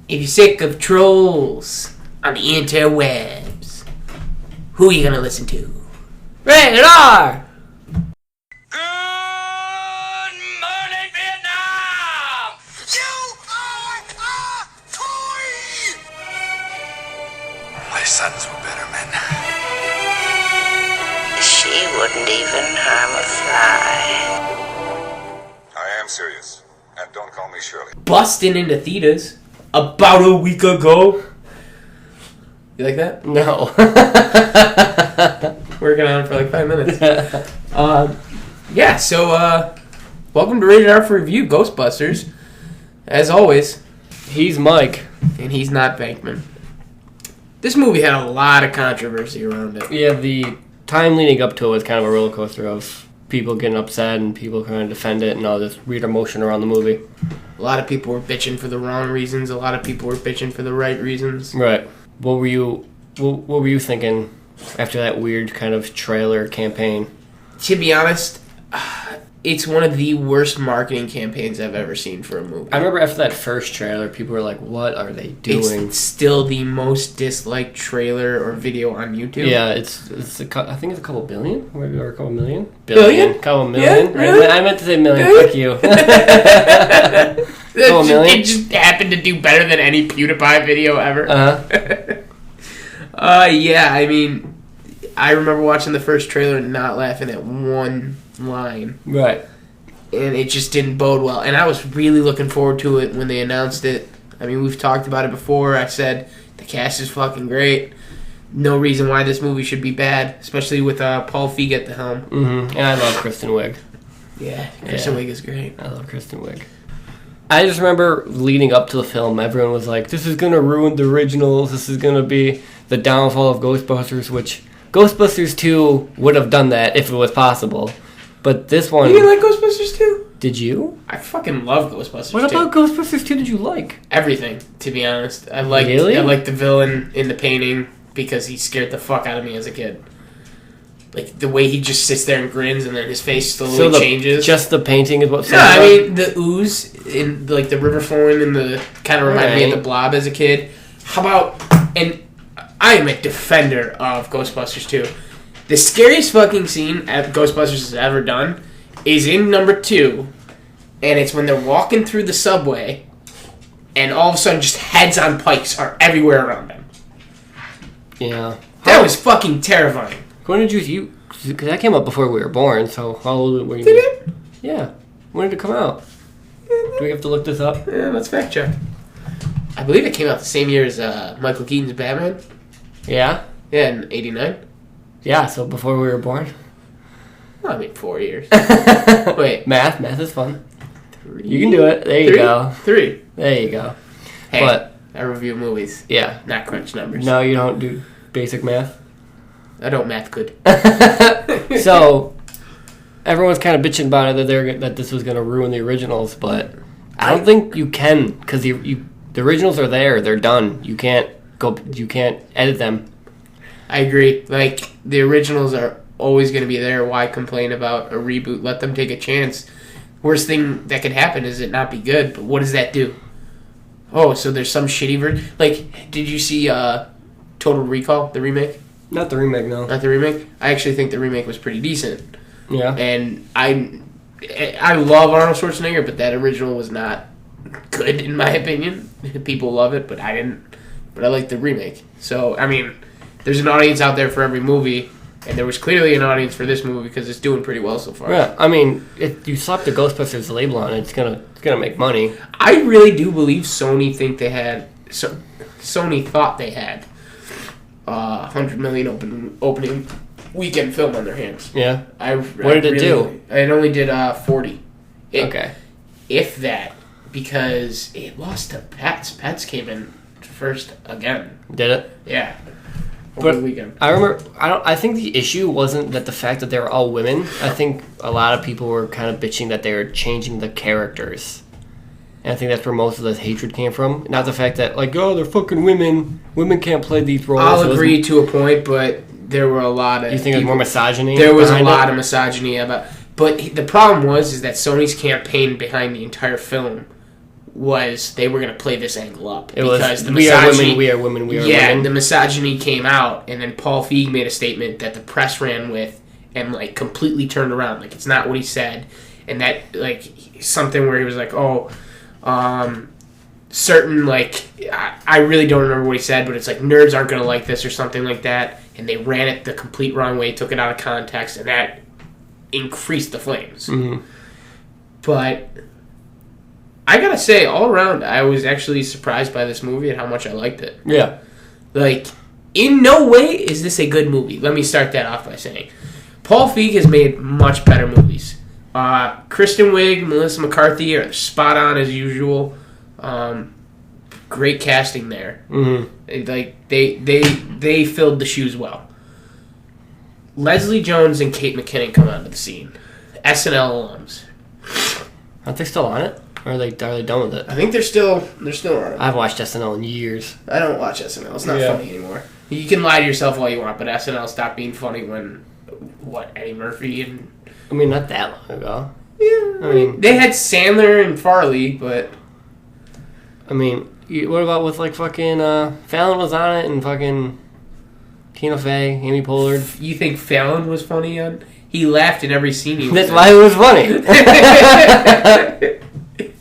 If you're sick of trolls on the interwebs, who are you gonna listen to? Rated R! Good morning, Vietnam! You are a toy! My sons were better men. She wouldn't even harm a fly. I am serious. And don't call me Shirley. Busting into theaters about a week ago. You like that? No. Working on it for like 5 minutes. So welcome to Rated R for Review, Ghostbusters. As always, He's Mike. and he's not Bankman. This movie had a lot of controversy around it. Yeah, the time leading up to it was kind of a roller coaster of people getting upset and people trying to defend it and all this weird emotion around the movie. A lot of people were bitching for the wrong reasons. A lot of people were bitching for the right reasons. Right. What were you thinking after that weird kind of trailer campaign? To be honest, it's one of the worst marketing campaigns I've ever seen for a movie. I remember after that first trailer, people were like, what are they doing? It's still the most disliked trailer or video on YouTube. Yeah, I think it's a couple billion? Maybe, or a couple million? Billion? Couple million? Yeah, really? I meant to say million. Really? Fuck you. It just happened to do better than any PewDiePie video ever. Yeah, I mean, I remember watching the first trailer and not laughing at one line. Right. And it just didn't bode well. And I was really looking forward to it when they announced it. I mean, we've talked about it before. I said the cast is fucking great. No reason why this movie should be bad, especially with Paul Feig at the helm. Mm-hmm. And I love Kristen Wiig. Yeah, Kristen Wiig is great. I love Kristen Wiig. I just remember leading up to the film, everyone was like, this is going to ruin the originals. This is going to be the downfall of Ghostbusters, which Ghostbusters 2 would have done that if it was possible. But this one... You didn't like Ghostbusters 2? Did you? I fucking love Ghostbusters 2. What about Ghostbusters 2 did you like? Everything, to be honest. I liked the villain in the painting because he scared the fuck out of me as a kid. Like, the way he just sits there and grins and then his face slowly changes. Just the painting is what... No, I mean, the ooze, in like the river flowing and the... Kind of reminded me of the Blob as a kid. How about... And I am a defender of Ghostbusters 2. The scariest fucking scene Ghostbusters has ever done is in number 2, and it's when they're walking through the subway, and all of a sudden just heads on pikes are everywhere around them. Yeah. That was fucking terrifying. When did you... Because that came out before we were born, so how old were you? Did it? Yeah. When did it come out? Do we have to look this up? Yeah, let's fact check. I believe it came out the same year as Michael Keaton's Batman. Yeah? Yeah, in 89. Yeah, so before we were born. Well, I mean, 4 years. Wait. Math is fun. 3? You can do it. There you go. 3. There you go. Hey, but, I review movies. Yeah. Not crunch numbers. No, you don't do basic math? I don't math good. So, everyone's kind of bitching about it that this was going to ruin the originals, but I don't think you can, because the originals are there. They're done. You can't edit them. I agree. Like, the originals are always going to be there. Why complain about a reboot? Let them take a chance. Worst thing that could happen is it not be good, but what does that do? Oh, so there's some shitty version. Like, did you see Total Recall, the remake? Not the remake, no. Not the remake? I actually think the remake was pretty decent. Yeah. And I love Arnold Schwarzenegger, but that original was not good, in my opinion. People love it, but I didn't. But I like the remake. So, I mean... There's an audience out there for every movie, and there was clearly an audience for this movie because it's doing pretty well so far. Yeah, I mean, if you slap the Ghostbusters label on it, it's gonna make money. I really do believe Sony thought they had $100 million opening weekend film on their hands. Yeah. What did it do? It only did 40. Okay. If that, because it lost to Pets. Pets came in first again. Did it? Yeah. But I remember, I think the issue wasn't that the fact that they were all women. I think a lot of people were kind of bitching that they were changing the characters. And I think that's where most of the hatred came from. Not the fact that, like, oh, they're fucking women. Women can't play these roles. I'll agree to a point, but there were a lot of... You think it was more misogyny? There was a lot of misogyny about... But the problem is that Sony's campaign behind the entire film was they were going to play this angle up. It was, because the we are misogyny, women, we are women, we are yeah, women. the misogyny came out, and then Paul Feig made a statement that the press ran with and, like, completely turned around. Like, it's not what he said. And that, like, something where he was like, certain, like, I really don't remember what he said, but it's like, nerds aren't going to like this or something like that. And they ran it the complete wrong way, took it out of context, and that increased the flames. Mm-hmm. But I gotta say, all around, I was actually surprised by this movie and how much I liked it. Yeah. Like, in no way is this a good movie. Let me start that off by saying, Paul Feig has made much better movies. Kristen Wiig, Melissa McCarthy are spot on as usual. Great casting there. Mm-hmm. Like they filled the shoes well. Leslie Jones and Kate McKinnon come onto the scene. SNL alums. Aren't they still on it? Or are they done with it? I think they're still on it. I haven't watched SNL in years. I don't watch SNL. It's not funny anymore. You can lie to yourself all you want, but SNL stopped being funny when Eddie Murphy and I mean, not that long ago. yeah. I mean, they had Sandler and Farley, but I mean, what about with like fucking Fallon was on it and fucking Tina Fey, Amy Pollard. You think Fallon was funny on? He laughed in every scene he was That's in. why it was funny.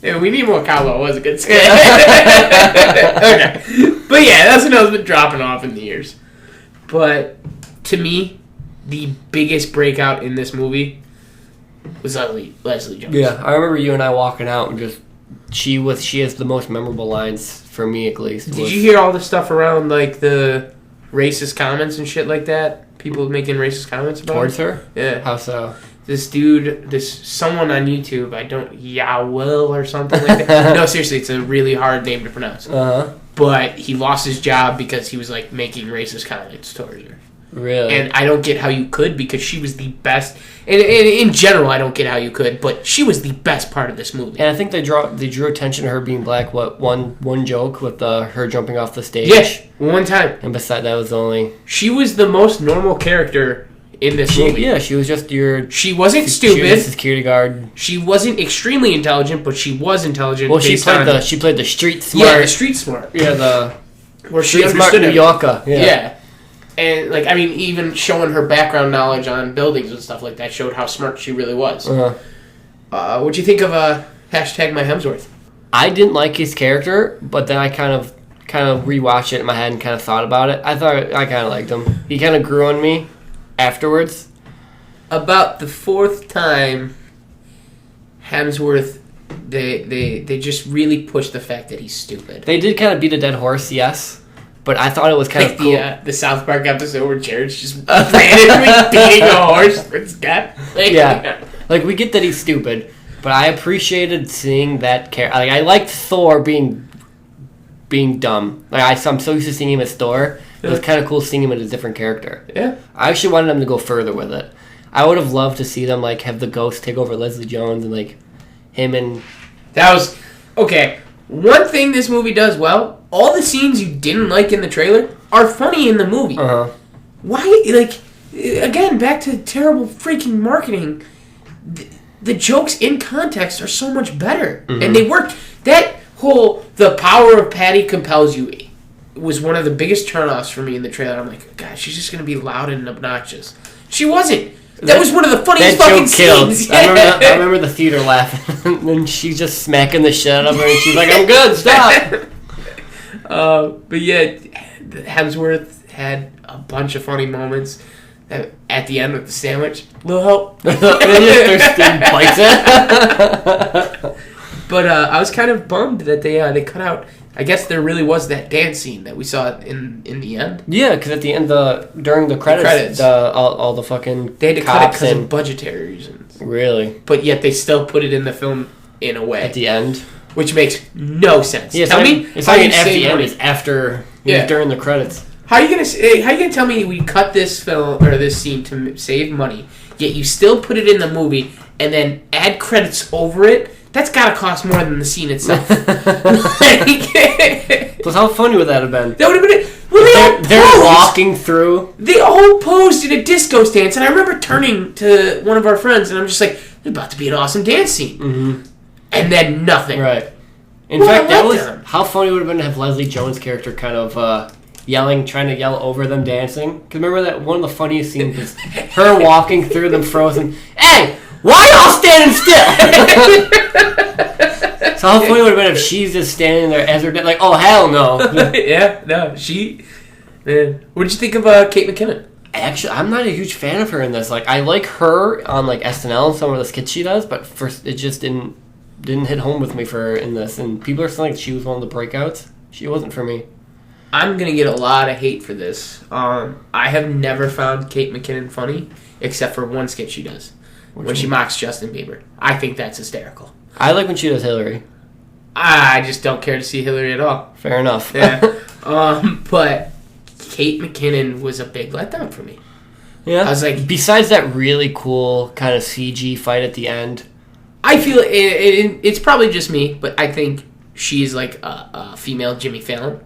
Yeah, we need more Cowell. It was a good skit. Okay. But yeah, SNL's been dropping off in the years. But to me, the biggest breakout in this movie was Leslie Jones. Yeah, I remember you and I walking out and just she has the most memorable lines for me at least. Did you hear all the stuff around like the racist comments and shit like that? People making racist comments about towards her? her? Yeah. How so? This dude, someone on YouTube, Yawil or something like that. No, seriously, it's a really hard name to pronounce. Uh-huh. But he lost his job because he was like making racist comments towards her. Really? And I don't get how you could, because she was the best. And in general, I don't get how you could, but she was the best part of this movie. And I think they drew attention to her being black. What one joke with her jumping off the stage? Yeah, one time. And beside that was the only. She was the most normal character in this movie. Yeah, she was just your. She wasn't She was a stupid. security guard. She wasn't extremely intelligent, but she was intelligent. Well, she played the street smart. Yeah, the street smart. Yeah, the where she street smart understood New Yorker. Yeah. And, like, I mean, even showing her background knowledge on buildings and stuff like that showed how smart she really was. Uh-huh. What'd you think of hashtag my Hemsworth? I didn't like his character, but then I kind of rewatched it in my head and kind of thought about it. I thought I kind of liked him. He kind of grew on me afterwards. About the fourth time, Hemsworth, they just really pushed the fact that he's stupid. They did kind of beat a dead horse, yes. But I thought it was kind of cool. The South Park episode where Jared's just randomly beating a horse for its death. Yeah. Like, we get that he's stupid, but I appreciated seeing that character. Like, I liked Thor being dumb. Like, I'm so used to seeing him as Thor. It was kind of cool seeing him as a different character. Yeah. I actually wanted them to go further with it. I would have loved to see them, like, have the Ghost take over Leslie Jones and, like, him and... That was... Okay. One thing this movie does well, all the scenes you didn't like in the trailer are funny in the movie. Uh-huh. Why, like, again, back to terrible freaking marketing, the jokes in context are so much better. Mm-hmm. And they worked. That whole, the power of Patty compels you, was one of the biggest turnoffs for me in the trailer. I'm like, God, she's just going to be loud and obnoxious. She wasn't. That was one of the funniest fucking scenes. I remember the theater laughing, and she's just smacking the shit out of her, and she's like, "I'm good, stop." But yeah, Hemsworth had a bunch of funny moments at the end with the sandwich. Little help. Bites it. But I was kind of bummed that they cut out. I guess there really was that dance scene that we saw in the end. Yeah, because at the end, during the credits. All the fucking they had to cut it because and of budgetary reasons. Really, but yet they still put it in the film in a way at the end, which makes no sense. Yeah, tell me, it's not even at the end; it's after. Yeah. During the credits. How are you gonna tell me we cut this film or this scene to save money, yet you still put it in the movie and then add credits over it? That's gotta cost more than the scene itself. Plus, how funny would that have been? That would have been it. Well, they're walking through. They all posed in a disco dance, and I remember turning to one of our friends, and I'm just like, "There's about to be an awesome dance scene," and then nothing. Right. In fact, how funny would it have been to have Leslie Jones' character kind of trying to yell over them dancing. Because remember that one of the funniest scenes is her walking through them frozen. Hey, why y'all standing still? So how funny would it have been if she's just standing there as her like, oh hell no. Yeah, no, man. What did you think of Kate McKinnon? Actually, I'm not a huge fan of her in this. Like, I like her on like SNL and some of the skits she does, but first it just didn't hit home with me for her in this. And people are saying she was one of the breakouts. She wasn't for me. I'm gonna get a lot of hate for this. I have never found Kate McKinnon funny, except for one skit she does when she mocks Justin Bieber. I think that's hysterical. I like when she does Hillary. I just don't care to see Hillary at all. Fair enough. Yeah. But Kate McKinnon was a big letdown for me. Yeah. I was like, besides that really cool kind of CG fight at the end, I feel it's probably just me, but I think she's like a female Jimmy Fallon.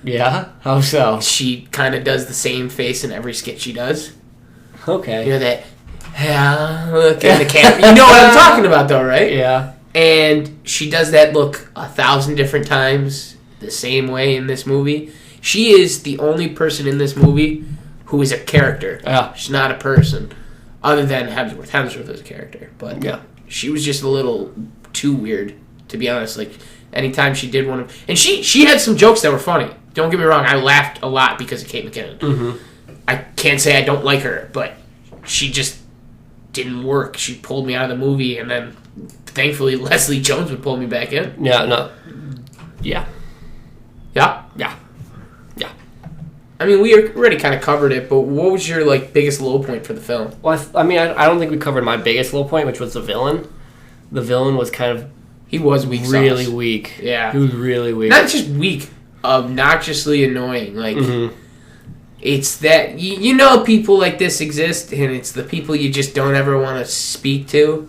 Yeah? How so? She kind of does the same face in every skit she does. Okay. You know that, yeah, look at the camera. You know what I'm talking about, though, right? Yeah. And she does that look 1,000 different times the same way in this movie. She is the only person in this movie who is a character. Yeah. She's not a person, other than Hemsworth. Hemsworth is a character. But yeah, she was just a little too weird, to be honest. Like, anytime she did one of... And she had some jokes that were funny. Don't get me wrong, I laughed a lot because of Kate McKinnon. Mm-hmm. I can't say I don't like her, but she just didn't work. She pulled me out of the movie, and then thankfully Leslie Jones would pull me back in. Yeah, no. Yeah. Yeah? Yeah. Yeah. I mean, we already kind of covered it, but what was your biggest low point for the film? Well, I don't think we covered my biggest low point, which was the villain. The villain was kind of... He was weak really sauce. Weak. Yeah. He was really weak. Not just weak, obnoxiously annoying. Like, It's that... You know people like this exist, and it's the people you just don't ever want to speak to,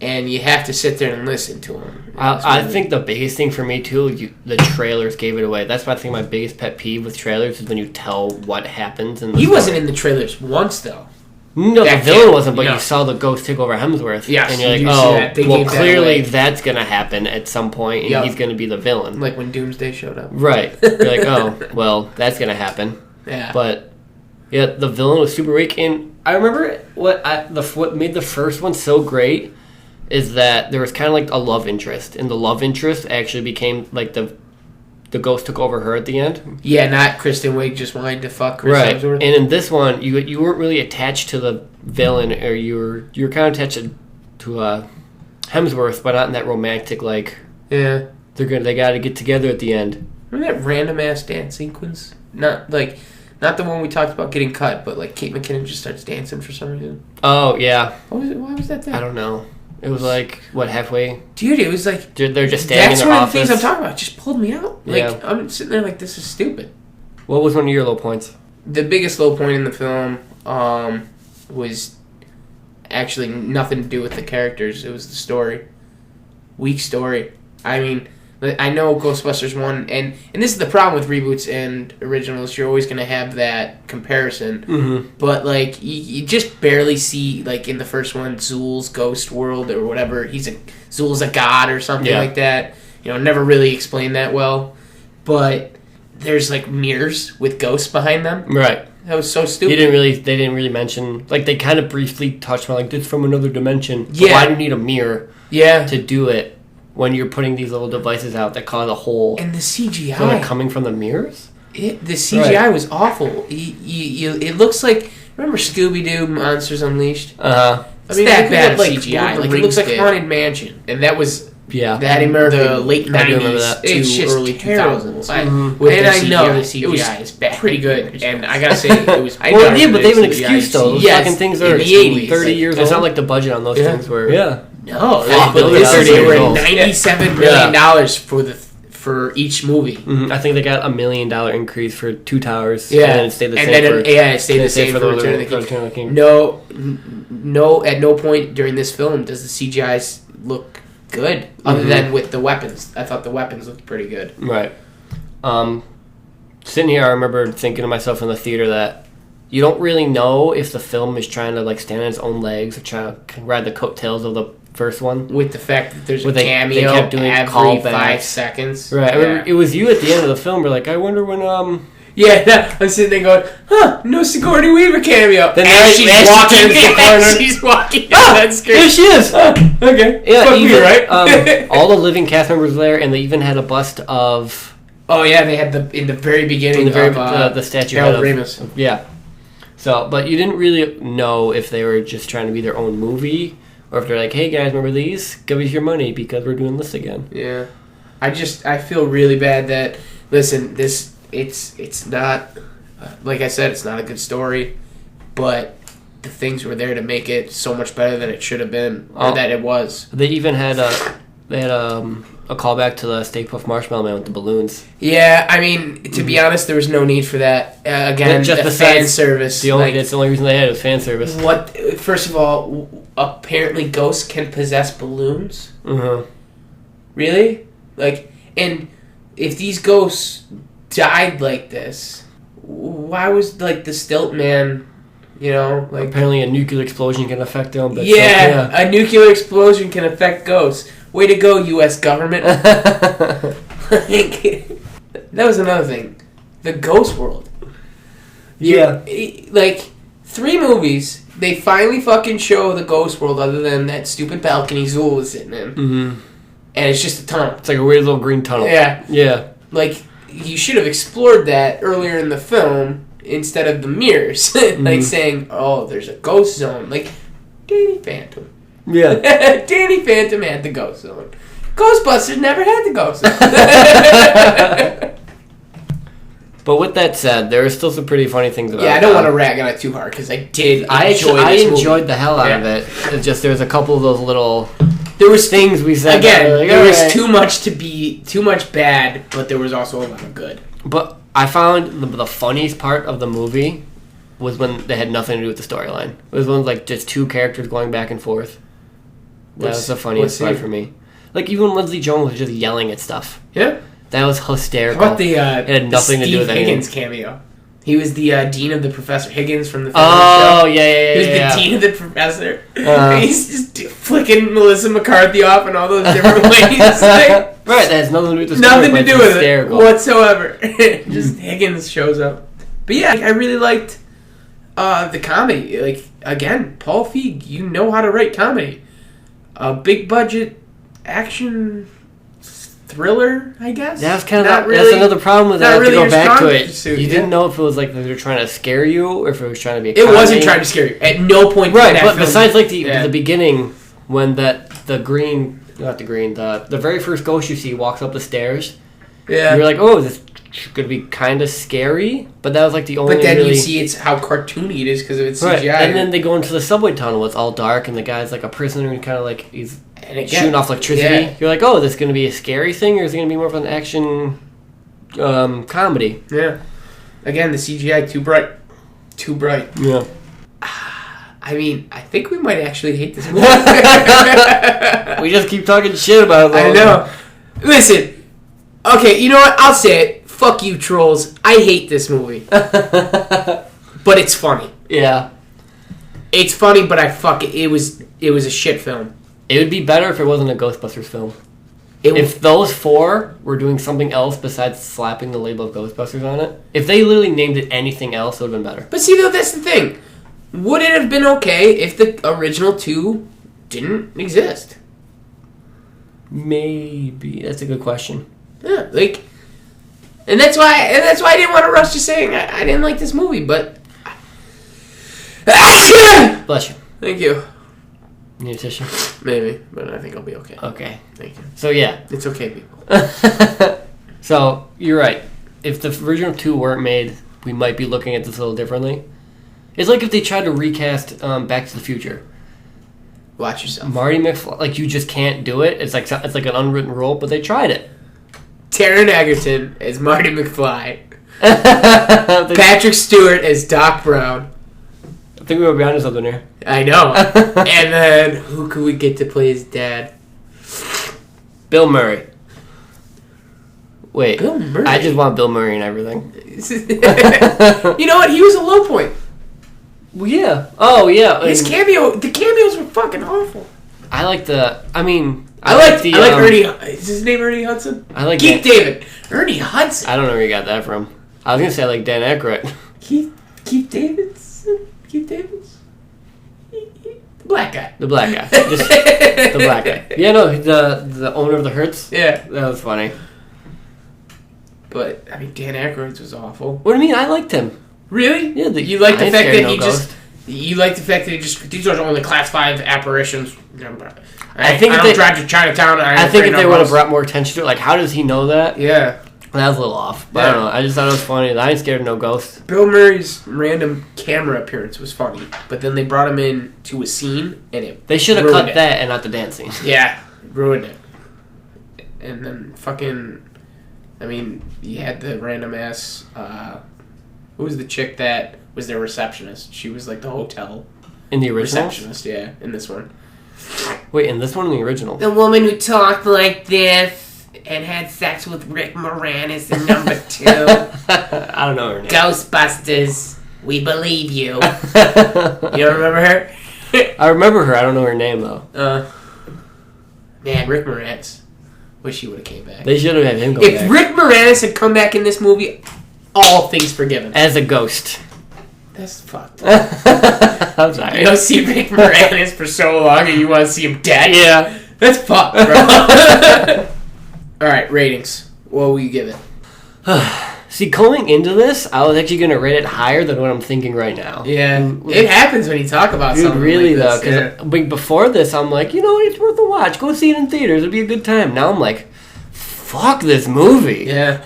and you have to sit there and listen to them. I think the biggest thing for me, too, the trailers gave it away. That's why I think my biggest pet peeve with trailers is when you tell what happens. In the He story. wasn't in the trailers once, though. No, that the villain kid, wasn't, but no. you saw the ghost take over Hemsworth. Yes, and you're you like, see that. They well, gave that clearly away. that's going to happen at some point, and he's going to be the villain. Like when Doomsday showed up. Right. You're like, oh, well, that's going to happen. Yeah. But, yeah, the villain was super weak, and I remember what made the first one so great is that there was kind of like a love interest, and the love interest actually became like the ghost took over her at the end. Yeah, not Kristen Wiig just wanting to fuck Chris Hemsworth. And in this one, you weren't really attached to the villain, or you were kind of attached to Hemsworth, but not in that romantic Yeah. They got to get together at the end. Remember that random ass dance sequence? Not the one we talked about getting cut, but Kate McKinnon just starts dancing for some reason. Oh yeah. Why was that there? I don't know. It was halfway. Dude, it was like... They're just standing in their office. That's one of the things I'm talking about. It just pulled me out. Yeah. I'm sitting there this is stupid. What was one of your low points? The biggest low point in the film was actually nothing to do with the characters. It was the story. Weak story. I mean, I know Ghostbusters 1, and this is the problem with reboots and originals. You're always going to have that comparison. Mm-hmm. But, you just barely see, in the first one, Zool's ghost world or whatever. Zool's a god or something like that. Never really explained that well. But there's, mirrors with ghosts behind them. Right. That was so stupid. They didn't really mention... they kind of briefly touched on, this from another dimension. Yeah. But why do you need a mirror Yeah. to do it when you're putting these little devices out that cause a hole? And the CGI. So they're coming from the mirrors? The CGI was awful. It looks like... Remember Scooby-Doo Monsters Unleashed? Uh-huh. It's that bad of CGI. It looks like Haunted Mansion. And that was... Yeah. That in the late 90s. I do remember that. It's just early terrible. 2000s. And I know the CGI it was is bad. pretty good. And I gotta say, it was... Well, yeah, but they have an excuse, though. Those Yes, fucking things in are the 80s, 30 years old. It's not like the budget on those things were... Yeah. No, Fuck, but those this are is 30 over years old. $97 million for each movie. Mm-hmm. I think they got $1 million increase for Two Towers. Yeah, And then it stayed the same it stayed the same for Return of the King. No, at no point during this film does the CGI look good, other than with the weapons. I thought the weapons looked pretty good. Right. Sitting here, I remember thinking to myself in the theater that you don't really know if the film is trying to stand on its own legs or trying to ride the coattails of the first one. With the fact that there's a They cameo kept doing every callbacks. 5 seconds. Right. Yeah. It was you at the end of the film. We're like, I wonder when Yeah, I'm sitting there going, no Sigourney Weaver cameo. Then and she's walking into the corner. She's walking into that screen. There she is. Okay. Yeah, Fuck even, me, right? all the living cast members were there, and they even had a bust of. Oh yeah, they had in the very beginning of the statue Harold of Ramis. Yeah. So, but you didn't really know if they were just trying to be their own movie, or if they're like, "Hey guys, remember these? Give us your money because we're doing this again." Yeah, I feel really bad that it's not like I said, it's not a good story, but the things were there to make it so much better than it should have been, or that it was. They even had a callback to the Stay Puft Marshmallow Man with the balloons. Yeah, I mean, to be honest, there was no need for that. Again, Just the besides fan service. That's the only reason they had it was fan service. What? First of all, apparently ghosts can possess balloons. Mm-hmm. Really? And if these ghosts died like this, why was the Stilt Man? Apparently a nuclear explosion can affect them. But a nuclear explosion can affect ghosts. Way to go, U.S. government. That was another thing. The ghost world. Yeah. 3 movies, they finally fucking show the ghost world other than that stupid balcony Zool was sitting in. Mm-hmm. And it's just a tunnel. It's like a weird little green tunnel. Yeah. Yeah. You should have explored that earlier in the film instead of the mirrors. Saying, oh, there's a ghost zone. Danny Phantom. Yeah. Danny Phantom had the ghost zone. Ghostbusters never had the ghost zone. But with that said, there are still some pretty funny things about it. Yeah, I don't want to rag on it too hard because I did enjoy I this movie. enjoyed the hell out of it. It's just there was a couple of those little was things we said. Again, there was right. too much bad, but there was also a lot of good. But I found the funniest part of the movie was when they had nothing to do with the storyline. It was when just 2 characters going back and forth. That was the funniest part for me. Even when Leslie Jones was just yelling at stuff. Yeah. That was hysterical. How about it had nothing to do with Higgins cameo? He was the dean of the professor. Higgins from the show. Yeah. He was the dean of the professor. He's just flicking Melissa McCarthy off in all those different ways. Right, that has nothing to do with the story. Nothing to do with it whatsoever. Just Higgins shows up. But yeah, I really liked the comedy. Again, Paul Feig, you know how to write comedy. A big budget action thriller, I guess. That's kind of that's another problem with that. I have to go back to it. You didn't know if it was they were trying to scare you or if it was trying to be a comedy. It wasn't trying to scare you. At no point. Right, in that but film, besides the beginning when the very first ghost you see walks up the stairs. Yeah. You're like, oh, this could be kind of scary, but that was the only. But then you see it's how cartoony it is because of its CGI. Right. And then they go into the subway tunnel. It's all dark, and the guy's a prisoner, and kind of he's shooting off electricity. Yeah. You're like, oh, this is going to be a scary thing, or is it going to be more of an action comedy? Yeah. Again, the CGI too bright. Yeah. I mean, I think we might actually hate this movie. We just keep talking shit about it. I know. Listen. Okay, you know what? I'll say it. Fuck you, trolls. I hate this movie. But it's funny. Yeah. It's funny, but it was a shit film. It would be better if it wasn't a Ghostbusters film. If those 4 were doing something else besides slapping the label of Ghostbusters on it, if they literally named it anything else, it would have been better. But see, though, that's the thing. Would it have been okay if the original 2 didn't exist? Maybe. That's a good question. Yeah, and that's why I didn't want to rush to saying I didn't like this movie, but bless you. Thank you. Need a tissue? Maybe, but I think I'll be okay. Okay. Thank you. So yeah. It's okay, people. So, you're right. If the original 2 weren't made, we might be looking at this a little differently. It's like if they tried to recast Back to the Future. Watch yourself. Marty McFly, you just can't do it. It's like an unwritten rule, but they tried it. Taron Egerton as Marty McFly. Patrick Stewart as Doc Brown. I think we were behind something here. I know. And then, who could we get to play his dad? Bill Murray. Wait. Bill Murray? I just want Bill Murray and everything. You know what? He was a low point. Well, yeah. Oh, yeah. The cameos were fucking awful. I like the. I mean, I like Ernie. Is his name Ernie Hudson? I like Keith David. Ernie Hudson. I don't know where you got that from. I was gonna say I like Dan Aykroyd. Keith Davidson. Keith Davids. The black guy. The black guy. Just the black guy. Yeah, no, the owner of the Hertz. Yeah, that was funny. But I mean, Dan Aykroyd's was awful. What do you mean? I liked him. Really? Yeah. You like the fact that he ghost. just. You like the fact that he just. These are only Class 5 apparitions. I think I don't drive to Chinatown. I think if they would have brought more attention to it, like, how does he know that? Yeah. That was a little off. But I don't know. I just thought it was funny. I ain't scared of no ghost. Bill Murray's random camera appearance was funny, but then they brought him in to a scene, and they should have cut that and not the dance scene. Yeah, ruined it. And then fucking, I mean, you had the random ass. Who was the chick that was their receptionist? She was like the hotel in the original receptionist. Yeah, in this one. Wait, in this one or in the original? The woman who talked like this and had sex with Rick Moranis in number 2. I don't know her name. Ghostbusters, we believe you. You don't remember her? I remember her. I don't know her name though. Man, Rick Moranis. Wish he would have came back. They should have had him go back. If Rick Moranis had come back in this movie, all things forgiven. As a ghost. That's fucked. I'm sorry. You don't see Rick Moranis for so long and you want to see him dead? Yeah. That's fucked, bro. Alright, ratings. What will you give it? See, going into this, I was actually going to rate it higher than what I'm thinking right now. Yeah. It happens when you talk about something really, like this. Though, because before this, I'm like, you know what, it's worth a watch. Go see it in theaters. It'll be a good time. Now I'm like, fuck this movie. Yeah.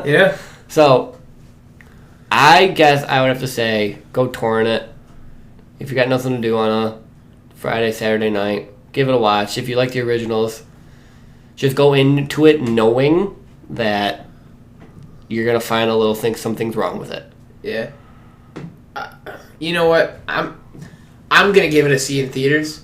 Yeah. So, I guess I would have to say, go torrent it. If you got nothing to do on a Friday, Saturday night, give it a watch. If you like the originals, just go into it knowing that you're going to find a little thing, something's wrong with it. Yeah. You know what? I'm going to give it a C in theaters.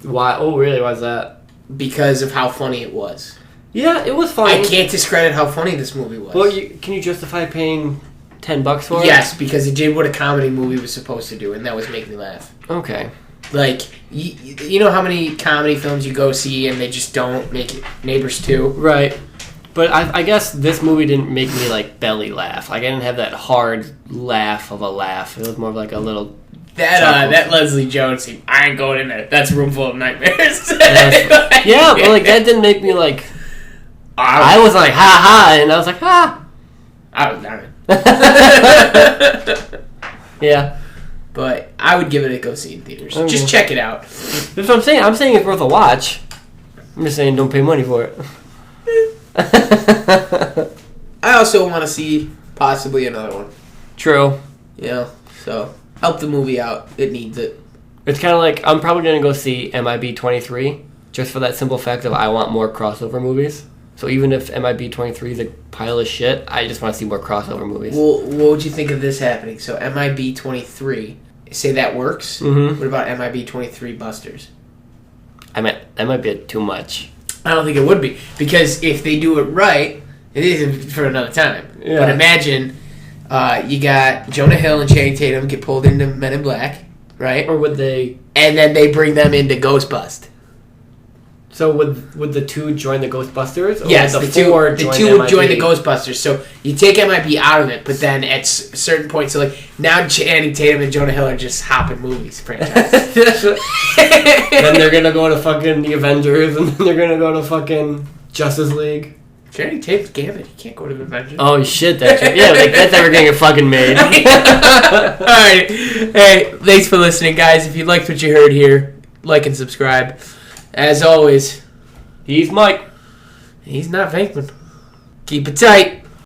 Why? Oh, really? Why's that? Because of how funny it was. Yeah, it was funny. I can't discredit how funny this movie was. Well, can you justify paying $10 for it? Yes, because it did what a comedy movie was supposed to do, and that was make me laugh. Okay. Like, you know how many comedy films you go see and they just don't make it? Neighbors 2? Right. But I guess this movie didn't make me, like, belly laugh. Like, I didn't have that hard laugh of a laugh. It was more of like a little... That Leslie Jones scene, I ain't going in there. That's a room full of nightmares. Yeah, but, like, that didn't make me, like... I was like, ha ha, and I was like, ha. I was dying. Yeah. But I would give it a go see in theaters. Okay. Just check it out. That's what I'm saying. I'm saying it's worth a watch. I'm just saying don't pay money for it. I also want to see possibly another one. True. Yeah, so help the movie out. It needs it. It's kind of like I'm probably going to go see MIB 23 just for that simple fact of I want more crossover movies. So even if MIB 23 is a pile of shit, I just want to see more crossover movies. Well, what would you think of this happening? So MIB 23, say that works. Mm-hmm. What about MIB 23 Busters? That might be too much. I don't think it would be. Because if they do it right, it isn't for another time. Yeah. But imagine you got Jonah Hill and Channing Tatum get pulled into Men in Black, right? Or would they... And then they bring them into Ghostbusters. So would the two join the Ghostbusters? Or yes, would the two would join the MIB? Ghostbusters. So you take MIB out of it, but then at certain points, so like now Channing Tatum and Jonah Hill are just hopping movies franchise. Then they're gonna go to fucking the Avengers, and then they're gonna go to fucking Justice League. Channing Tatum's Gambit. He can't go to the Avengers. Oh shit! That's right. Yeah, like that's never getting fucking made. All right. Hey, thanks for listening, guys. If you liked what you heard here, like and subscribe. As always, he's Mike. He's not Venkman. Keep it tight.